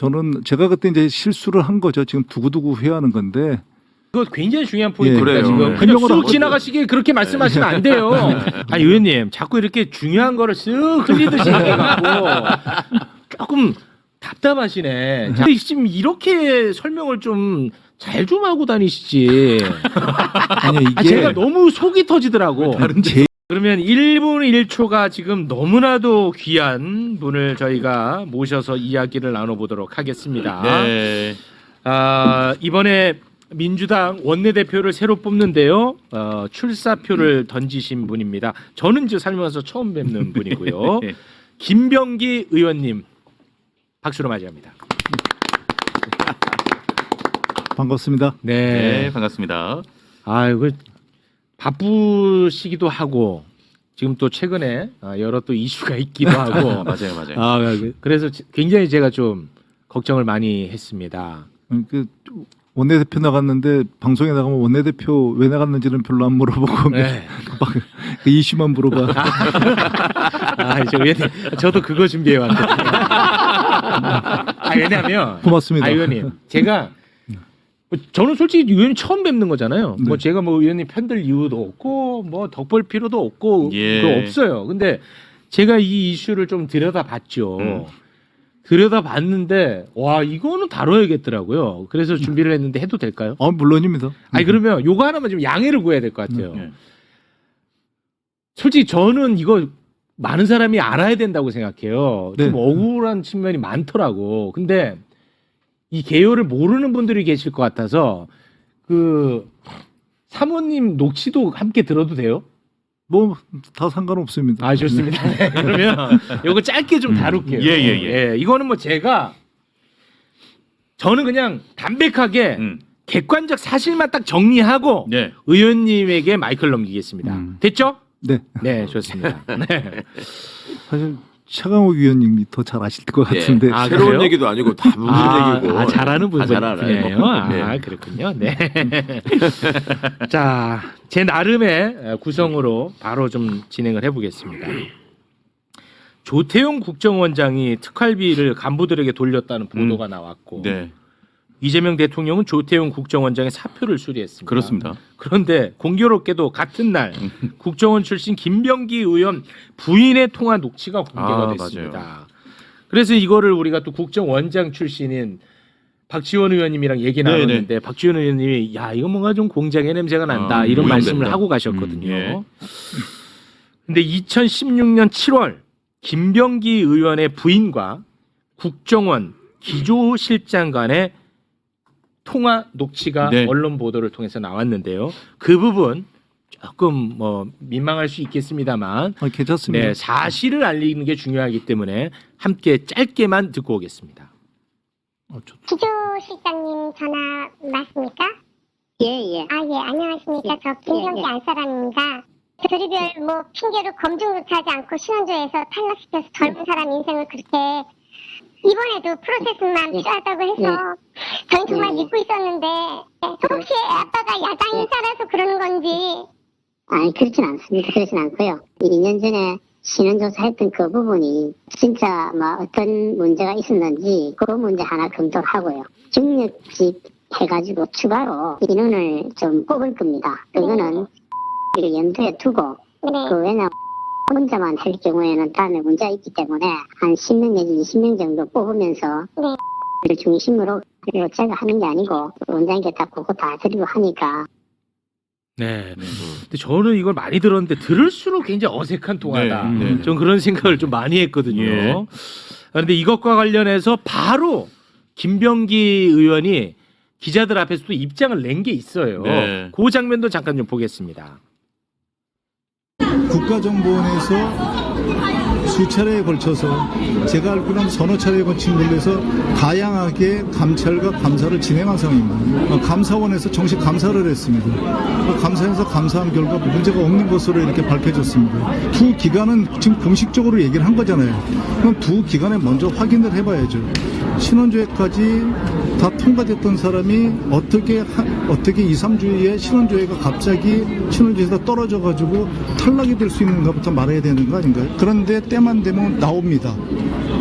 저는 제가 그때 이제 실수를 한 거죠. 지금 두고두고 후회하는 건데. 그거 굉장히 중요한 포인트입니다. 예, 지금 그래요. 그냥 네. 쑥 지나가시게 그렇게 말씀하시면 안 돼요. 아니 의원님 자꾸 이렇게 중요한 거를 쓱 흘리듯이 해갖고 조금 답답하시네. 자, 지금 이렇게 설명을 좀 잘 좀 하고 다니시지. 아니 이게 제가 너무 속이 터지더라고. 제 그러면 1분 1초가 지금 너무나도 귀한 분을 저희가 모셔서 이야기를 나눠보도록 하겠습니다. 네. 이번에 민주당 원내대표를 새로 뽑는데요. 출사표를 던지신 분입니다. 저는 이제 살면서 처음 뵙는 분이고요. 김병기 의원님 박수로 맞이합니다. 반갑습니다. 네, 반갑습니다. 이거 바쁘시기도 하고 지금 또 최근에 여러 또 이슈가 있기도 하고 맞아요. 그래서 굉장히 제가 좀 걱정을 많이 했습니다. 그 원내대표 나갔는데 방송에 나가면 원내대표 왜 나갔는지는 별로 안 물어보고 네. 막 그 이슈만 물어봐. 저 의원님, 저도 그거 준비해 왔거든요. 왜냐하면 고맙습니다. 의원님, 제가 저는 솔직히 의원님 처음 뵙는 거잖아요. 네. 뭐 제가 뭐 의원님 편들 이유도 없고 뭐 덕볼 필요도 없고 예. 그거 없어요. 근데 제가 이 이슈를 좀 들여다봤죠. 들여다봤는데 와 이거는 다뤄야겠더라고요. 그래서 준비를 했는데 해도 될까요? 물론입니다. 그러면 요거 하나만 좀 양해를 구해야 될 것 같아요. 네. 솔직히 저는 이거 많은 사람이 알아야 된다고 생각해요. 좀 네. 억울한 측면이 많더라고. 근데 이 개요를 모르는 분들이 계실 것 같아서 그 사모님 녹취도 함께 들어도 돼요? 뭐 다 상관없습니다. 좋습니다. 네, 그러면 요거 짧게 좀 다룰게요. 예. 이거는 뭐 저는 그냥 담백하게 객관적 사실만 딱 정리하고 네. 의원님에게 마이크를 넘기겠습니다. 됐죠? 네. 네, 좋습니다. 네. 사실 차강욱 위원님이 더 잘 아실 것 같은데. 새로운 그래요? 얘기도 아니고 다 무슨 얘기고. 잘하는 다 잘 알아요. 분이에요. 네. 그렇군요. 네. 자, 제 나름의 구성으로 바로 좀 진행을 해보겠습니다. 조태용 국정원장이 특활비를 간부들에게 돌렸다는 보도가 나왔고 네. 이재명 대통령은 조태용 국정원장의 사표를 수리했습니다. 그렇습니다. 그런데 공교롭게도 같은 날 국정원 출신 김병기 의원 부인의 통화 녹취가 공개가 됐습니다. 맞아요. 그래서 이거를 우리가 또 국정원장 출신인 박지원 의원님이랑 얘기 나눴는데 박지원 의원님이 야 이거 뭔가 좀 공장의 냄새가 난다 이런 오염된다. 말씀을 하고 가셨거든요. 예. 근데 2016년 7월 김병기 의원의 부인과 국정원 기조실장 간의 통화 녹취가 네. 언론 보도를 통해서 나왔는데요. 그 부분 조금 뭐 민망할 수 있겠습니다만 괜찮습니다. 네, 사실을 알리는 게 중요하기 때문에 함께 짧게만 듣고 오겠습니다. 기조실장님 전화 맞습니까? 예. 안녕하십니까. 저 김병기 안사람입니다. 별의별 뭐 핑계로 검증도 하지 않고 신원조에서 탈락시켜서 젊은 사람 인생을 그렇게 이번에도 프로세스만 필요하다고 해서 저는 정말 믿고 있었는데 혹시 아빠가 야당 인사라서 그러는 건지. 그렇진 않습니다. 그렇진 않고요. 2년 전에 신원조사했던 그 부분이 진짜 뭐 어떤 문제가 있었는지 그 문제 하나 검토를 하고요. 중력집 해가지고 추가로 인원을 좀 뽑을 겁니다. 그거는 염두에 두고 왜냐면 혼자만 할 경우에는 다음에 문제가 있기 때문에 한 10명 내지 20명 정도 뽑으면서 그 중심으로 그리고 제가 하는 게 아니고 원장님께 다 그거 다 드리고 하니까. 네. 근데 저는 이걸 많이 들었는데 들을수록 굉장히 어색한 통화다. 네. 전 그런 생각을 좀 많이 했거든요. 예. 그런데 이것과 관련해서 바로 김병기 의원이 기자들 앞에서 또 입장을 낸 게 있어요. 네. 그 장면도 잠깐 좀 보겠습니다. 국가정보원에서 수차례에 걸쳐서 제가 알기로는 서너 차례에 걸쳐서 다양하게 감찰과 감사를 진행한 상황입니다. 감사원에서 정식 감사를 했습니다. 감사에서 감사한 결과 문제가 없는 것으로 이렇게 밝혀졌습니다. 두 기관은 지금 공식적으로 얘기를 한 거잖아요. 그럼 두 기관에 먼저 확인을 해봐야죠. 신원조회까지 다 통과됐던 사람이 어떻게 2, 3주에 신원조회가 갑자기 신원조회에서 떨어져가지고 탈락이 될 수 있는가부터 말해야 되는 거 아닌가요? 그런데 때만 되면 나옵니다.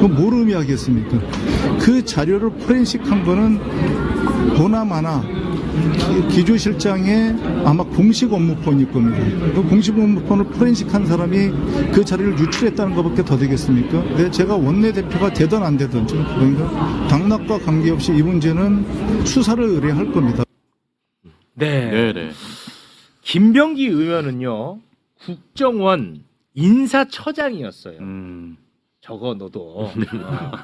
그건 뭘 의미하겠습니까? 그 자료를 포렌식한 거는 보나마나 기조실장의 아마 공식 업무폰일 겁니다. 그 공식 업무폰을 포렌식한 사람이 그 자료를 유출했다는 것밖에 더 되겠습니까? 근데 제가 원내대표가 되든 안 되든 그러니까 당락과 관계없이 이 문제는 수사를 의뢰할 겁니다. 네. 네네. 김병기 의원은요 국정원 인사처장이었어요. 저거 너도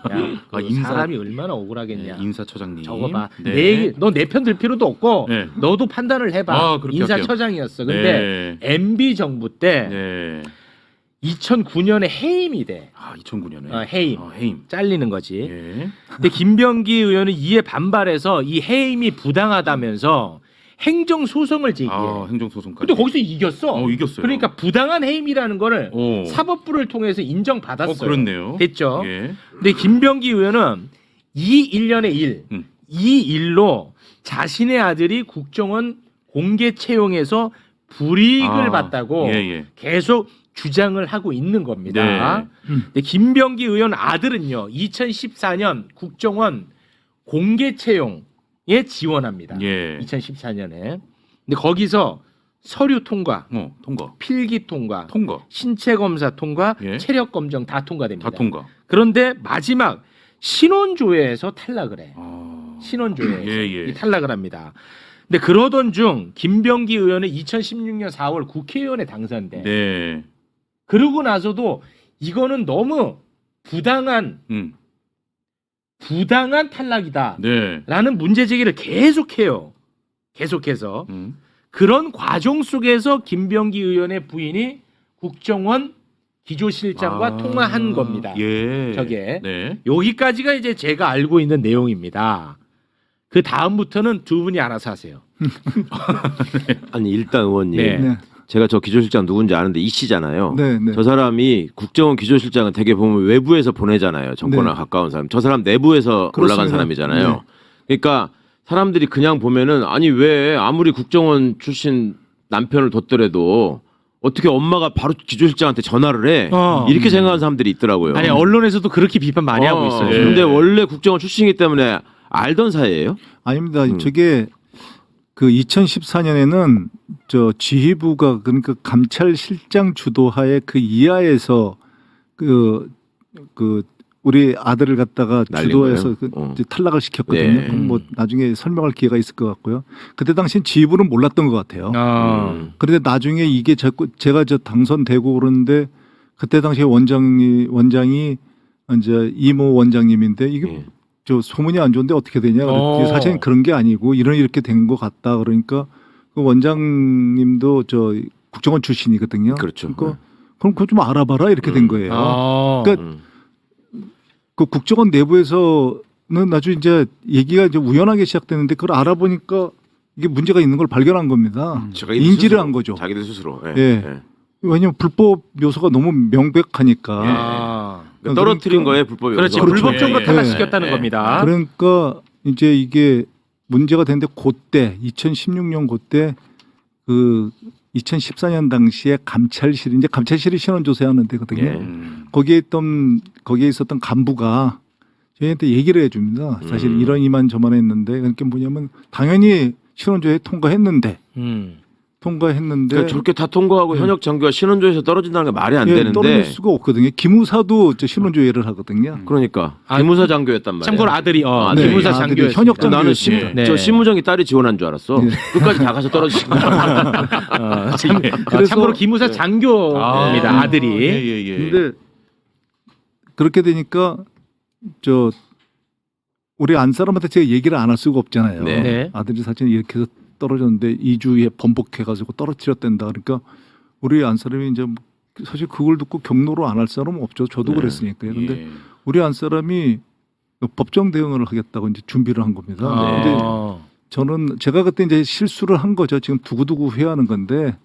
그냥 그 인사- 사람이 얼마나 억울하겠냐. 네, 인사처장님. 저거 봐. 네. 너 내 편 들 필요도 없고 네. 너도 판단을 해봐. 그렇게 인사처장이었어. 근데 MB 정부 때 네. 2009년에 해임이 돼. 2009년에. 해임. 해임. 잘리는 거지. 예. 근데 김병기 의원은 이에 반발해서 이 해임이 부당하다면서 행정 소송을 제기해. 행정소송까지. 근데 거기서 이겼어. 이겼어요. 그러니까 부당한 해임이라는 거를 오. 사법부를 통해서 인정받았어요. 그렇네요. 됐죠. 예. 근데 김병기 의원은 이 1년의 일, 이 일로 자신의 아들이 국정원 공개 채용에서 불이익을 봤다고 예. 계속 주장을 하고 있는 겁니다. 근데 김병기 의원 아들은요, 2014년 국정원 공개 채용에 지원합니다. 예. 2014년에. 근데 거기서 서류 통과, 통과. 필기 통과, 통과. 신체 검사 통과, 예. 체력 검정 다 통과됩니다. 다 통과. 그런데 마지막 신원조회에서 탈락을 해. 신원조회에서 예. 이 탈락을 합니다. 근데 그러던 중 김병기 의원은 2016년 4월 국회의원에 당선돼. 네. 그러고 나서도 이거는 너무 부당한 탈락이다라는 네. 문제 제기를 계속해요. 계속해서 그런 과정 속에서 김병기 의원의 부인이 국정원 기조실장과 통화한 겁니다. 예. 저게. 네. 여기까지가 이제 제가 알고 있는 내용입니다. 그 다음부터는 두 분이 알아서 하세요. 아니 일단 의원님 네. 네. 제가 저 기조실장 누군지 아는데 이 씨잖아요. 네, 네. 저 사람이 국정원 기조실장은 되게 보면 외부에서 보내잖아요. 정권과 네. 가까운 사람. 저 사람 내부에서 그렇습니다. 올라간 사람이잖아요. 네. 그러니까 사람들이 그냥 보면은 아니 왜 아무리 국정원 출신 남편을 뒀더라도 어떻게 엄마가 바로 기조실장한테 전화를 해? 이렇게 생각하는 사람들이 있더라고요. 아니 언론에서도 그렇게 비판 많이 하고 있어요. 예. 근데 원래 국정원 출신이기 때문에 알던 사이예요? 아닙니다. 저게 그 2014년에는 저 지휘부가 그러니까 감찰실장 주도하에 그 이하에서 그 우리 아들을 갖다가 날린 주도해서 거예요? 이제 탈락을 시켰거든요. 네. 그럼 뭐 나중에 설명할 기회가 있을 것 같고요. 그때 당시엔 지휘부는 몰랐던 것 같아요. 그런데 나중에 이게 자꾸 제가 저 당선되고 그러는데 그때 당시에 원장이 이제 이모 원장님인데 이게 예. 저 소문이 안 좋은데 어떻게 되냐? 그랬더니 사실은 그런 게 아니고 이렇게 된 것 같다. 그러니까 그 원장님도 저 국정원 출신이거든요. 그렇죠. 그러니까 그럼 그거 좀 알아봐라 이렇게 된 거예요. 그러니까 그 국정원 내부에서는 나중에 이제 얘기가 이제 우연하게 시작되는데 그걸 알아보니까 이게 문제가 있는 걸 발견한 겁니다. 자기들 인지를 스스로, 한 거죠. 자기들 스스로. 예. 예. 예. 왜냐하면 불법 요소가 너무 명백하니까. 그러니까 떨어뜨린 거에 불법이 그렇지. 없어서. 불법적으로 예, 예. 탈락시켰다는 예. 겁니다. 그러니까 이제 이게 문제가 됐는데 그때 2016년 그때 그 2014년 당시에 감찰실이 이제 감찰실이 신원 조사하는 데거든요. 예. 거기에 있었던 간부가 저희한테 얘기를 해줍니다. 사실 이런 이만 했는데 그러니까 뭐냐면 당연히 신원조회 통과했는데 그러니까 저렇게 다 통과하고 현역 장교가 신원조에서 떨어진다는 게 말이 안 예, 되는데. 떨어질 수가 없거든요. 기무사도 저 신원조회를 하거든요. 그러니까 기무사 장교였단 말이야. 참고로 아들이 네, 기무사 아들이 장교였습니다. 현역 장교. 나는 장교였습니다. 저 신무정이 딸이 지원한 줄 알았어. 끝까지 다 가서 떨어지신 거야. 참고로 기무사 장교입니다. 아들이. 예. 근데 그렇게 되니까 저 우리 안 사람한테 제가 얘기를 안 할 수가 없잖아요. 네. 네. 아들이 사실 이렇게 해서 떨어졌는데 2주에 번복해가지고 떨어뜨렸댄다. 그러니까 우리 안 사람이 이제 사실 그걸 듣고 경로로 안 할 사람은 없죠. 저도 네. 그랬으니까요. 근데 우리 안 사람이 법정 대응을 하겠다고 이제 준비를 한 겁니다. 근데 저는 제가 그때 이제 실수를 한 거죠. 지금 두고두고 후회하는 건데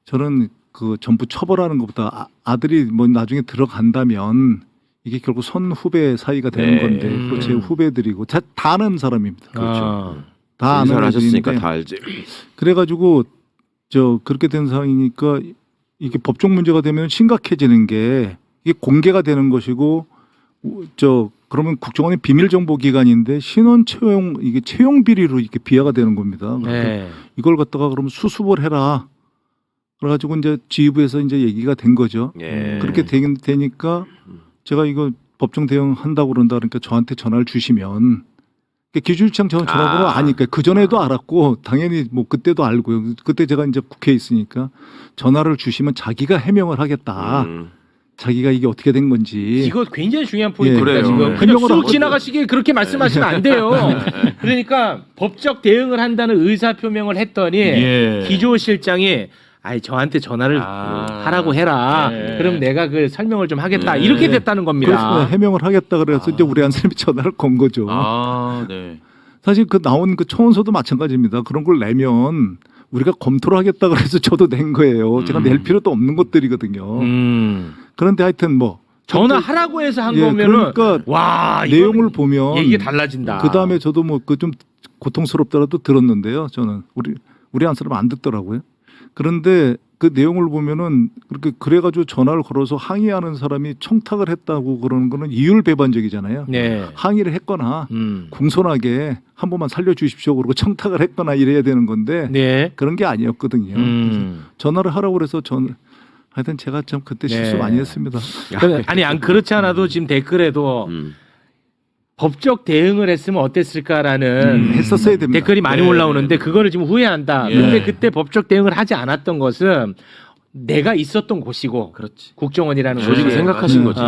저는 그 전부 처벌하는 것보다 아들이 뭐 나중에 들어간다면 이게 결국 선후배 사이가 되는 네. 건데 그리고 제 후배들이고 다 아는 사람입니다. 그렇죠. 다 아는 인사를 하셨으니까 애들인데 다 알지. 그래가지고 저 그렇게 된 상황이니까 이게 법적 문제가 되면 심각해지는 게 이게 공개가 되는 것이고 그러면 국정원이 비밀정보기관인데 신원 채용 이게 채용 비리로 이렇게 비하가 되는 겁니다. 네. 이걸 갖다가 그러면 수습을 해라. 그래가지고 이제 지휘부에서 이제 얘기가 된 거죠. 예. 그렇게 되니까 제가 이거 법정 대응한다고 그런다 그러니까 저한테 전화를 주시면 기준시장 전화번호 아니까 그 전에도 알았고 당연히 뭐 그때도 알고요. 그때 제가 이제 국회에 있으니까 전화를 주시면 자기가 해명을 하겠다. 자기가 이게 어떻게 된 건지. 이거 굉장히 중요한 포인트입니다. 그래요. 지금 그냥 해명을 쑥 하고 지나가시게 그렇게 말씀하시면 안 돼요. 그러니까 법적 대응을 한다는 의사 표명을 했더니 기조실장이 아이 저한테 전화를 하라고 해라. 그럼 내가 그 설명을 좀 하겠다. 이렇게 됐다는 겁니다. 그래서 해명을 하겠다 그래서 이제 우리 한 사람이 전화를 건 거죠. 네. 사실 그 나온 그 청원서도 마찬가지입니다. 그런 걸 내면 우리가 검토를 하겠다 그래서 저도 낸 거예요. 제가 낼 필요도 없는 것들이거든요. 그런데 하여튼 뭐 전화하라고 해서 한 예, 거면은 그러니까 와 내용을 보면 얘기가 달라진다. 그 다음에 저도 뭐 그 좀 고통스럽더라도 들었는데요. 저는 우리 한 사람 안 듣더라고요. 그런데 그 내용을 보면은 그렇게 그래가지고 전화를 걸어서 항의하는 사람이 청탁을 했다고 그러는 거는 이율배반적이잖아요. 네. 항의를 했거나 공손하게 한 번만 살려주십시오 그러고 청탁을 했거나 이래야 되는 건데 네. 그런 게 아니었거든요. 그래서 전화를 하라고 그래서 하여튼 제가 참 그때 실수 네. 많이 했습니다. 아니 안 그렇지 않아도 지금 댓글에도 법적 대응을 했으면 어땠을까라는 했었어야 됩니다. 댓글이 많이 올라오는데 그거를 지금 후회한다. 근데 그때 법적 대응을 하지 않았던 것은 내가 있었던 곳이고 국정원이라는 조직을 곳이 생각하신 거지.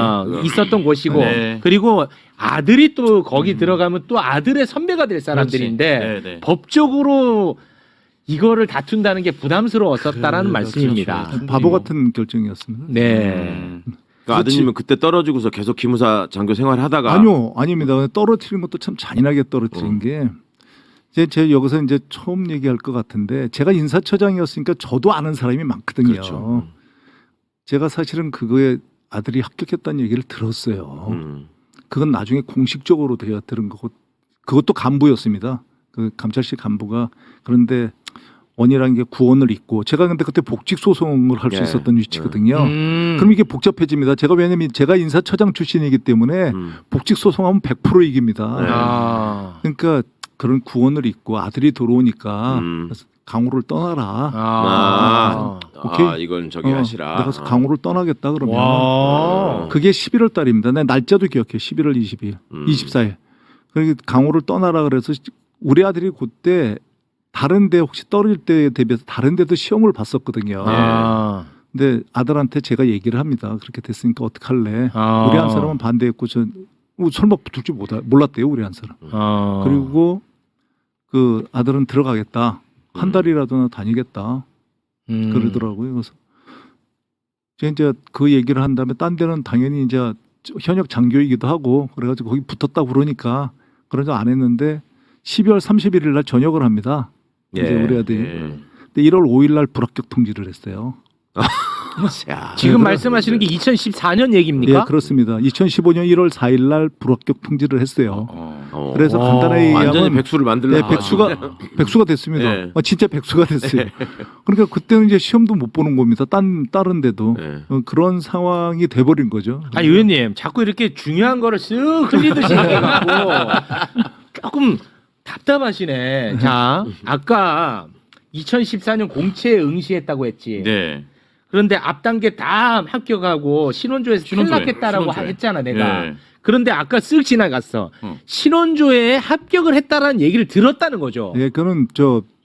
있었던 곳이고 네. 그리고 아들이 또 거기 들어가면 또 아들의 선배가 될 사람들인데 네. 법적으로 이거를 다툰다는 게 부담스러웠었다라는 말씀입니다. 바보 같은 결정이었습니다. 네. 그러니까 아드님은 그때 떨어지고서 계속 기무사 장교 생활하다가 아니요, 아닙니다. 떨어뜨린 것도 참 잔인하게 떨어뜨린 게 제가 여기서 이제 처음 얘기할 것 같은데 제가 인사처장이었으니까 저도 아는 사람이 많거든요. 그렇죠. 제가 사실은 그거에 아들이 합격했다는 얘기를 들었어요. 그건 나중에 공식적으로 제가 들은 거고 그것도 간부였습니다. 그 감찰실 간부가 그런데 원이라는 게 구원을 잇고 제가 근데 그때 복직 소송을 할 수 예. 있었던 위치거든요. 그럼 이게 복잡해집니다. 왜냐면 제가 인사처장 출신이기 때문에 복직 소송하면 100% 이깁니다. 그러니까 그런 구원을 잇고 아들이 들어오니까 강호를 떠나라. 오케이. 이건 저기 하시라. 내가 강호를 떠나겠다 그러면 와. 그게 11월 달입니다. 내 날짜도 기억해. 11월 20일, 24일. 그러니까 강호를 떠나라 그래서 우리 아들이 그때 다른 데 혹시 떨어질 때 대비해서 다른 데도 시험을 봤었거든요. 근데 아들한테 제가 얘기를 합니다. 그렇게 됐으니까 어떡할래. 우리 한 사람은 반대했고 설마 붙을 줄 몰랐대요. 우리 한 사람. 그리고 그 아들은 들어가겠다. 한 달이라도 다니겠다. 그러더라고요. 그래서 제가 이제 그 얘기를 한 다음에 딴 데는 당연히 이제 현역 장교이기도 하고 그래가지고 거기 붙었다고 그러니까 그러자 안 했는데 12월 31일 날 전역을 합니다. 이제 우리 아들이. 근데 1월 5일 날 불합격 통지를 했어요. 지금 말씀하시는 게 2014년 얘기입니까? 예, 그렇습니다. 2015년 1월 4일 날 불합격 통지를 했어요. 그래서 간단하게 완전히 얘기하면 백수를 만들라. 네, 백수가 됐습니다. 네. 진짜 백수가 됐어요. 그러니까 그때는 이제 시험도 못 보는 겁니다. 다른 데도 그런 상황이 돼버린 거죠. 아 의원님 자꾸 이렇게 중요한 거를 쓱 흘리듯이 해갖고 조금 답답하시네. 자 아까 2014년 공채에 응시했다고 했지. 네. 그런데 앞 단계 다 합격하고 신원조에서 탈락했다라고 했잖아 내가. 네. 그런데 아까 쓱 지나갔어. 신원조에 합격을 했다라는 얘기를 들었다는 거죠. 예, 그거는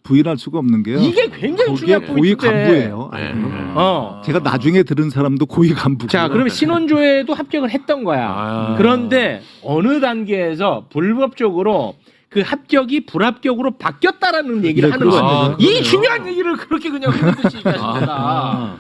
부인할 수가 없는 게요. 이게 굉장히 중요한 고위 포인트인데. 간부예요. 제가 나중에 들은 사람도 고위 간부. 자, 그러면 신원조에도 합격을 했던 거야. 그런데 어느 단계에서 불법적으로 그 합격이 불합격으로 바뀌었다라는 얘기를 하는 거야. 이 중요한 얘기를 그렇게 그냥 흐르듯이 얘기하십니다.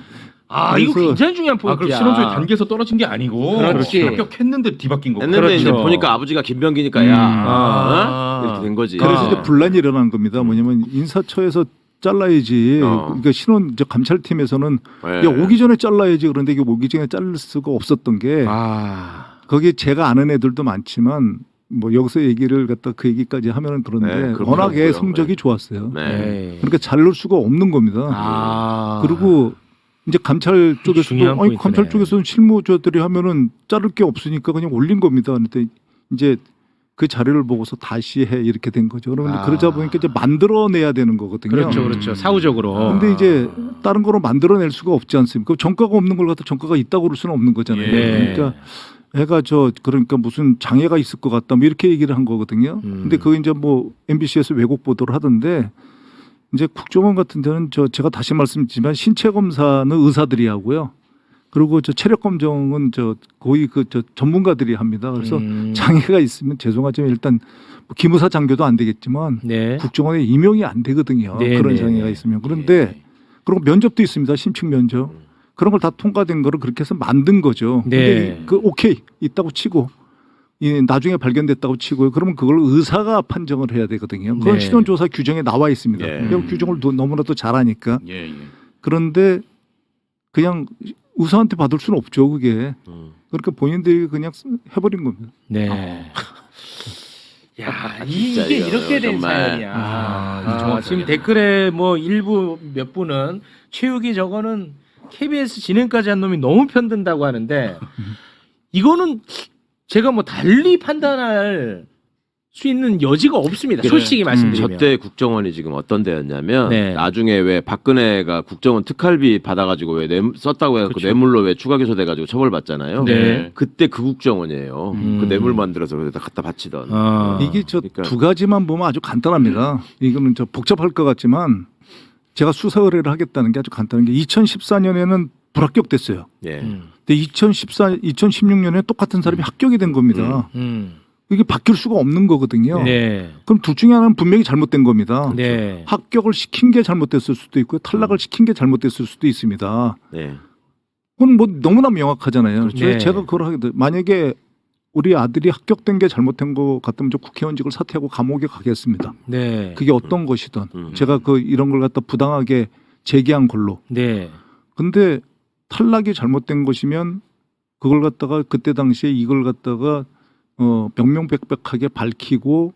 이거 그래서- 굉장히 중요한 포인트야. 그럼 신원조에 단계에서 떨어진 게 아니고 그렇지. 합격했는데 뒤바뀐 거고. 했는데 이제 그렇죠. 보니까 아버지가 김병기니까 야 이렇게 된 거지. 그래서 이제 분란이 일어난 겁니다. 뭐냐면 인사처에서 잘라야지. 그러니까 감찰팀에서는 야, 오기 전에 잘라야지. 그런데 이게 오기 전에 자를 수가 없었던 게 거기 제가 아는 애들도 많지만 뭐 여기서 얘기를 갖다 그 얘기까지 하면은 그런데 워낙에 그렇고요. 성적이 좋았어요. 네. 그러니까 자를 수가 없는 겁니다. 그리고 이제 감찰 쪽에서도 중요한 아니 포인트네. 감찰 쪽에서는 실무자들이 하면은 자를 게 없으니까 그냥 올린 겁니다. 그런데 이제 그 자료를 보고서 다시 해 이렇게 된 거죠. 그런데 그러자 보니까 이제 만들어내야 되는 거거든요. 그렇죠, 그렇죠. 사후적으로. 근데 이제 다른 거로 만들어낼 수가 없지 않습니까? 전과가 없는 걸 갖다 전과가 있다고 그럴 수는 없는 거잖아요. 네. 그러니까 애가 그러니까 무슨 장애가 있을 것 같다 뭐 이렇게 얘기를 한 거거든요. 근데 그거 이제 뭐 MBC에서 왜곡 보도를 하던데 이제 국정원 같은 데는 제가 다시 말씀드리지만 신체 검사는 의사들이 하고요. 그리고 체력 검정은 거의 전문가들이 합니다. 그래서 장애가 있으면 죄송하지만 일단 뭐 기무사 장교도 안 되겠지만 네. 국정원에 임용이 안 되거든요. 네, 그런 네. 장애가 있으면. 그런데 그리고 면접도 있습니다. 심층 면접. 그런 걸 다 통과된 거를 그렇게 해서 만든 거죠. 네. 근데 오케이 있다고 치고 나중에 발견됐다고 치고요. 그러면 그걸 의사가 판정을 해야 되거든요. 그건 네. 신원조사 규정에 나와 있습니다. 예. 그 규정을 너무나도 잘 아니까. 예, 예. 그런데 그냥 의사한테 받을 수는 없죠. 그게. 그러니까 본인들이 그냥 해버린 겁니다. 네. 야, 진짜 이게 이거 이렇게 된 정말. 사연이야. 지금 댓글에 뭐 일부 몇 분은 최욱이 저거는 KBS 진행까지 한 놈이 너무 편든다고 하는데 이거는 제가 뭐 달리 판단할 수 있는 여지가 없습니다. 솔직히 말씀드리면. 저때 국정원이 지금 어떤 데였냐면 네. 나중에 왜 박근혜가 국정원 특활비 받아가지고 왜 썼다고 해갖고 그쵸. 뇌물로 왜 추가 기소돼가지고 처벌받잖아요. 네. 그때 그 국정원이에요. 그 뇌물 만들어서 그래다 갖다 바치던. 이게 그러니까. 두 가지만 보면 아주 간단합니다. 이거는 복잡할 것 같지만 제가 수사 의뢰를 하겠다는 게 아주 간단한 게 2014년에는 불합격됐어요. 예. 근데 2016년에 똑같은 사람이 합격이 된 겁니다. 이게 바뀔 수가 없는 거거든요. 네. 그럼 둘 중에 하나는 분명히 잘못된 겁니다. 네. 합격을 시킨 게 잘못됐을 수도 있고요. 탈락을 시킨 게 잘못됐을 수도 있습니다. 네. 그건 뭐 너무나 명확하잖아요. 그렇죠. 제가 그걸 하게 돼. 만약에 우리 아들이 합격된 게 잘못된 것 같으면 저 국회의원직을 사퇴하고 감옥에 가겠습니다. 네. 그게 어떤 것이든 제가 이런 걸 갖다 부당하게 제기한 걸로. 네. 근데 탈락이 잘못된 것이면 그걸 갖다가 그때 당시에 이걸 갖다가 명명백백하게 밝히고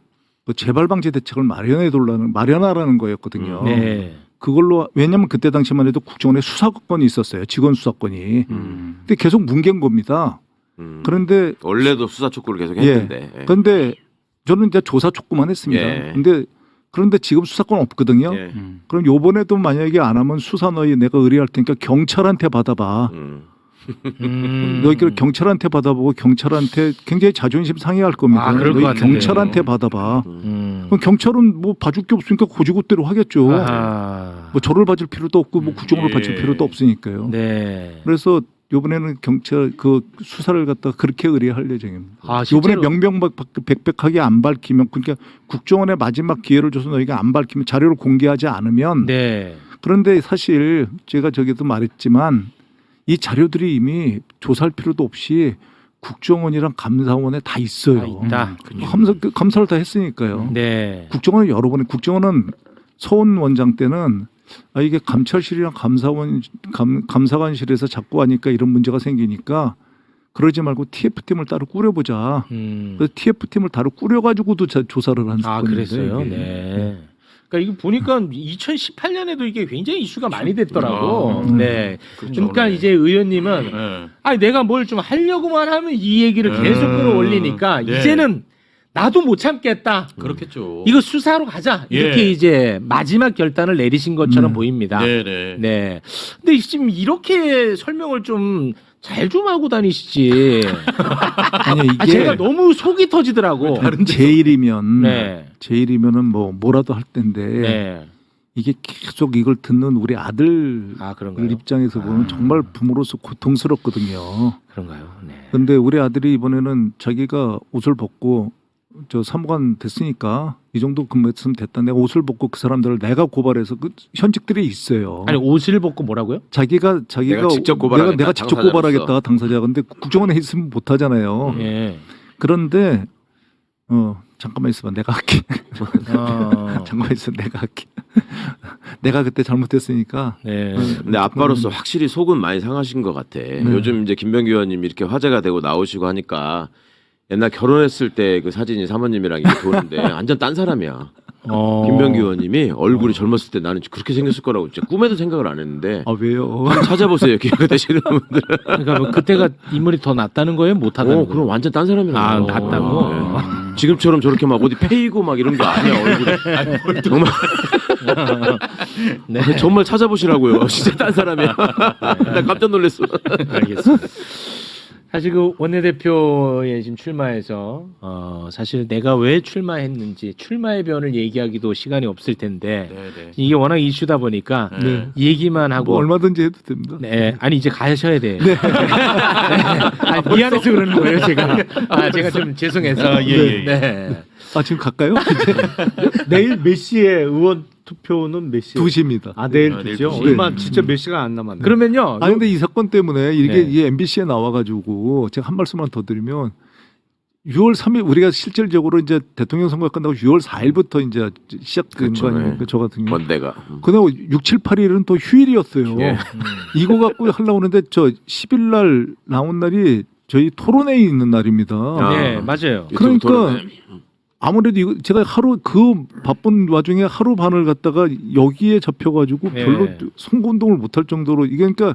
재발 방지 대책을 마련하라는 거였거든요. 네. 그걸로 왜냐하면 그때 당시만 해도 국정원에 수사권이 있었어요. 직원 수사권이. 근데 계속 뭉갠 겁니다. 그런데 원래도 수사 촉구를 계속 예. 했는데. 예. 그런데 저는 이제 조사 촉구만 했습니다. 예. 그런데 지금 수사권 없거든요. 예. 그럼 요번에도 만약에 안 하면 수사 너희 내가 의뢰할 테니까 경찰한테 받아봐. 너희들 경찰한테 받아보고 경찰한테 굉장히 자존심 상해할 겁니다. 아, 그럴 것 너희 같은데요. 경찰한테 받아봐. 그럼 경찰은 뭐 봐줄 게 없으니까 고지고대로 하겠죠. 아하. 뭐 저를 봐줄 필요도 없고 뭐 국정원을 예. 봐줄 필요도 없으니까요. 네. 그래서 이번에는 경찰 수사를 갖다가 그렇게 의뢰할 예정입니다. 아, 이번에 실제로? 명명백백하게 안 밝히면 그러니까 국정원에 마지막 기회를 줘서 너희가 안 밝히면 자료를 공개하지 않으면 네. 그런데 사실 제가 저기도 말했지만 이 자료들이 이미 조사할 필요도 없이 국정원이랑 감사원에 다 있어요. 다 있다. 감사를 다 했으니까요. 네. 국정원은 여러 번 국정원은 서훈 원장 때는 이게 감찰실이랑 감사관실에서 자꾸 하니까 이런 문제가 생기니까 그러지 말고 TF팀을 따로 꾸려보자. 그래서 TF팀을 따로 꾸려가지고도 조사를 한 아, 사건인데. 그랬어요. 이게. 네. 그러니까 이거 보니까 2018년에도 이게 굉장히 이슈가 많이 됐더라고. 네. 그러니까 이제 의원님은 예. 아니 내가 뭘 좀 하려고만 하면 이 얘기를 계속 끌어올리니까 네. 이제는 나도 못 참겠다. 그렇겠죠. 이거 수사로 가자. 이렇게 예. 이제 마지막 결단을 내리신 것처럼 보입니다. 네, 네. 네. 근데 지금 이렇게 설명을 좀 잘 좀 하고 다니시지. 아니요 이게 제가 너무 속이 터지더라고. 제일이면 네. 제일이면은 뭐라도 할 텐데 네. 이게 계속 이걸 듣는 우리 아들 아, 그런가요? 입장에서 보면 정말 부모로서 고통스럽거든요. 그런가요? 네. 근데 우리 아들이 이번에는 자기가 옷을 벗고 저 사무관 됐으니까 이 정도 근무했으면 됐다. 내가 옷을 벗고 그 사람들을 내가 고발해서 그 현직들이 있어요. 아니 옷을 벗고 뭐라고요? 자기가 내가 직접 고발하겠다, 내가 직접 당사자로서. 고발하겠다 당사자. 근데 국정원에 있으면 못 하잖아요. 예. 그런데 잠깐만 있어봐 내가 할게. 어. 잠깐만 있어 내가 할게. 내가 그때 잘못했으니까. 네. 근데 아빠로서 확실히 속은 많이 상하신 것 같아. 요즘 이제 김병기 의원님 이렇게 화제가 되고 나오시고 하니까 옛날 결혼했을 때 그 사진이 사모님이랑 이렇게 도는데 완전 딴 사람이야. 김병기 의원님이 얼굴이 젊었을 때 나는 그렇게 생겼을 거라고 진짜 꿈에도 생각을 안 했는데 아 왜요? 찾아보세요. 기회가 되시는 분들. 그러니까 뭐 그때가 인물이 더 낫다는 거예요? 못하다는 거예요? 그럼 완전 딴 사람이라고. 아, 낫다고? 네. 지금처럼 저렇게 막 어디 페이고 막 이런 게 아니야 얼굴이. 정말 네. 정말 찾아보시라고요. 진짜 딴 사람이야. 나 깜짝 놀랐어. 알겠습니다. 사실 그 원내대표에 지금 출마해서 사실 내가 왜 출마했는지 출마의 변을 얘기하기도 시간이 없을 텐데 네. 이게 워낙 이슈다 보니까 네. 얘기만 하고 뭐 얼마든지 해도 됩니다. 네, 아니 이제 가셔야 돼요. 네. 아니, 미안해서 그러는 거예요, 제가. 제가 좀 죄송해서. 예. 네. 아 지금 갈까요? 내일 몇 시에 의원 투표는 몇 시에? 2시입니다. 아 내일 내일 2시요? 2시. 얼마 진짜 몇 시간 안 남았네. 그러면요. 아 근데 이 사건 때문에 이게 네. 이 MBC에 나와가지고 제가 한 말씀만 더 드리면 6월 3일 우리가 실질적으로 이제 대통령 선거가 끝나고 6월 4일부터 이제 시작된 그렇죠, 거 아닙니까? 네. 저 같은 경우. 원대가. 그다음 6, 7, 8일은 또 휴일이었어요. 예. 이거 갖고 하려고 하는데 저 10일 날 나온 날이 저희 토론회에 있는 날입니다. 네, 맞아요. 그러니까 아무래도 이거 제가 하루 그 바쁜 와중에 하루 반을 갖다가 여기에 잡혀가지고 예. 별로 선거운동을 못할 정도로 이게 그러니까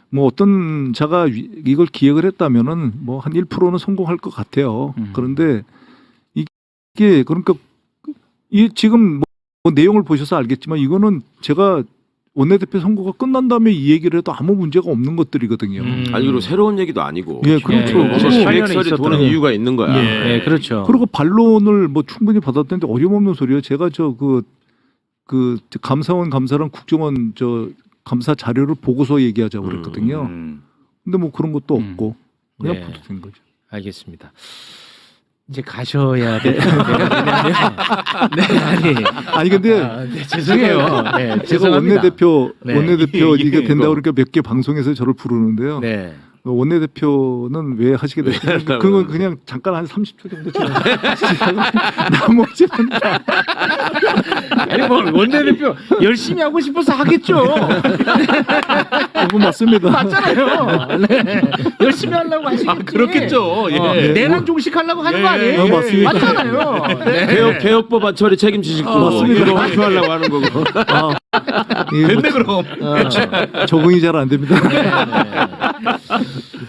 뭐 어떤 자가 이걸 기획을 했다면은 뭐 한 1%는 성공할 것 같아요. 그런데 이게 그러니까 이 지금 뭐 내용을 보셔서 알겠지만 이거는 제가 원내대표 선거가 끝난 다음에 이 얘기를 해도 아무 문제가 없는 것들이거든요. 아니 그리고 새로운 얘기도 아니고. 예, 그렇죠. 예, 뭔가 그리고 기획설이 도는 이유가 있는 거야. 네, 그렇죠. 그리고 반론을 뭐 충분히 받았는데 어림없는 소리예요. 제가 저 그 감사원 감사랑 국정원 저 감사 자료를 보고서 얘기하자고 그랬거든요. 근데 뭐 그런 것도 없고 그냥 네. 보도된 거죠. 알겠습니다. 이제 가셔야 돼. 네, 아니 근데 네, 죄송해요. 네, 제가 죄송합니다. 원내대표 네. 이게 된다고 그러니까 몇 개 방송에서 저를 부르는데요. 네. 원내대표는 왜 하시게 됐어요? 그건 그냥 잠깐 한 30초 정도 지나고 나머지는 다 아니 뭐 원내대표 열심히 하고 싶어서 하겠죠. 그거 맞습니다. 맞잖아요. 네. 열심히 하려고 하시겠지. 그렇겠죠. 예. 내란 종식하려고 하는 거 아니에요? 아, 맞습니다. 맞잖아요. 네. 개혁법안 처리 책임지실 거고. 맞습니다. 이거 발표하려고 하는 거고. 이게 뭐 됐네 그럼. 적응이 잘 안 됩니다.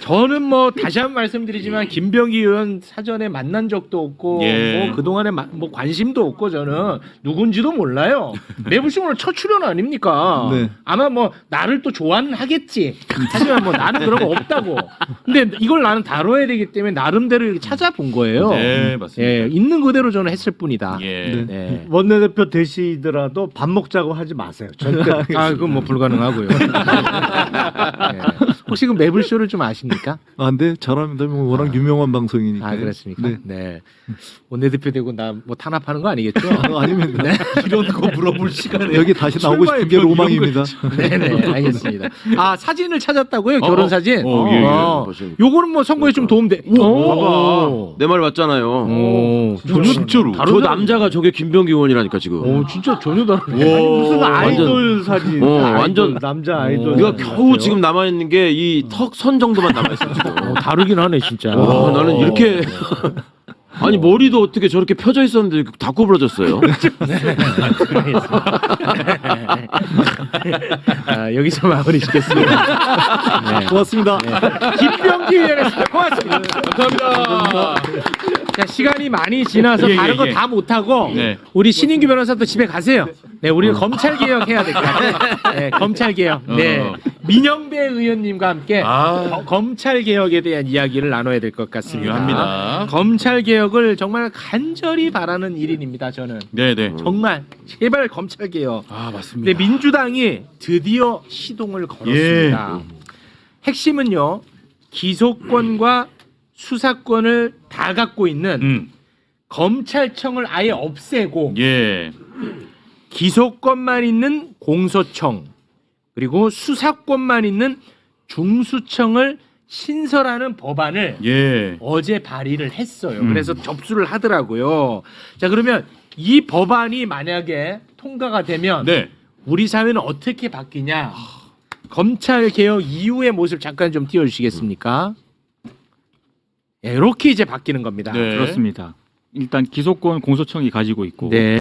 저는 뭐 다시 한번 말씀드리지만 김병기 의원 사전에 만난 적도 없고 예. 뭐 그동안에 뭐 관심도 없고 저는 누군지도 몰라요. 매불쇼 오늘 첫 출연 아닙니까? 네. 아마 뭐 나를 또 좋아는 하겠지. 하지만 뭐 나는 그런 거 없다고. 근데 이걸 나는 다뤄야 되기 때문에 나름대로 이렇게 찾아본 거예요. 네, 맞습니다. 예, 있는 그대로 저는 했을 뿐이다. 예. 네. 원내대표 되시더라도 밥 먹자고 하지 마세요. 절대. 아, 그건 뭐 불가능하고요. 네. 혹시 그 매불쇼를 좀 아십니까? 아, 근데 잘합니다. 뭐 워낙 유명한 방송이니까. 아, 그렇습니까? 네. 네. 원내대표 되고 나 뭐 탄압하는 거 아니겠죠? 아닙니다. 이런 거 물어볼 시간에 여기 다시 나오고 싶은 게 로망입니다. 네네, 알겠습니다. 아, 사진을 찾았다고요? 결혼 사진? 예, 예. 보시면. 요거는 뭐 선거에 좀 도움돼. 오, 내 말 맞잖아요. 오, 진짜로. 저 남자가 저게 김병기 의원이라니까 지금. 오, 진짜 전혀 다르네. 아니, 무슨 아이돌 완전- 사진. 완전- 아이돌, 남자 아이돌. 이거 사진 겨우 같아요. 지금 남아 있는 게 이 턱 선 정도만 남아 있어 지금. 다르긴 하네, 진짜. 와, 나는 이렇게 아니 머리도 어떻게 저렇게 펴져 있었는데 다 구부러졌어요. 아, 여기서 마무리 짓겠습니다. 네. 고맙습니다. 김병기 의원이었습니다. 고맙습니다. 감사합니다. 자, 시간이 많이 지나서 예, 다른 거 예. 다 못하고 네. 우리 신인규 변호사도 집에 가세요. 네, 우리는 검찰 개혁해야 될 것 같아요. 네, 검찰 개혁. 네, 민영배 의원님과 함께 검찰 개혁에 대한 이야기를 나눠야 될 것 같습니다. 중요합니다. 검찰 개혁을 정말 간절히 바라는 일인입니다. 저는 네네. 정말 제발 검찰 개혁. 아 맞습니다. 근데 민주당이 드디어 시동을 걸었습니다. 핵심은요, 기소권과 수사권을 다 갖고 있는 검찰청을 아예 없애고 예. 기소권만 있는 공소청 그리고 수사권만 있는 중수청을 신설하는 법안을 예. 어제 발의를 했어요. 그래서 접수를 하더라고요. 자, 그러면 이 법안이 만약에 통과가 되면 네. 우리 사회는 어떻게 바뀌냐? 검찰 개혁 이후의 모습 잠깐 좀 띄워주시겠습니까? 이렇게 이제 바뀌는 겁니다. 네. 그렇습니다. 일단 기소권 공소청이 가지고 있고 네.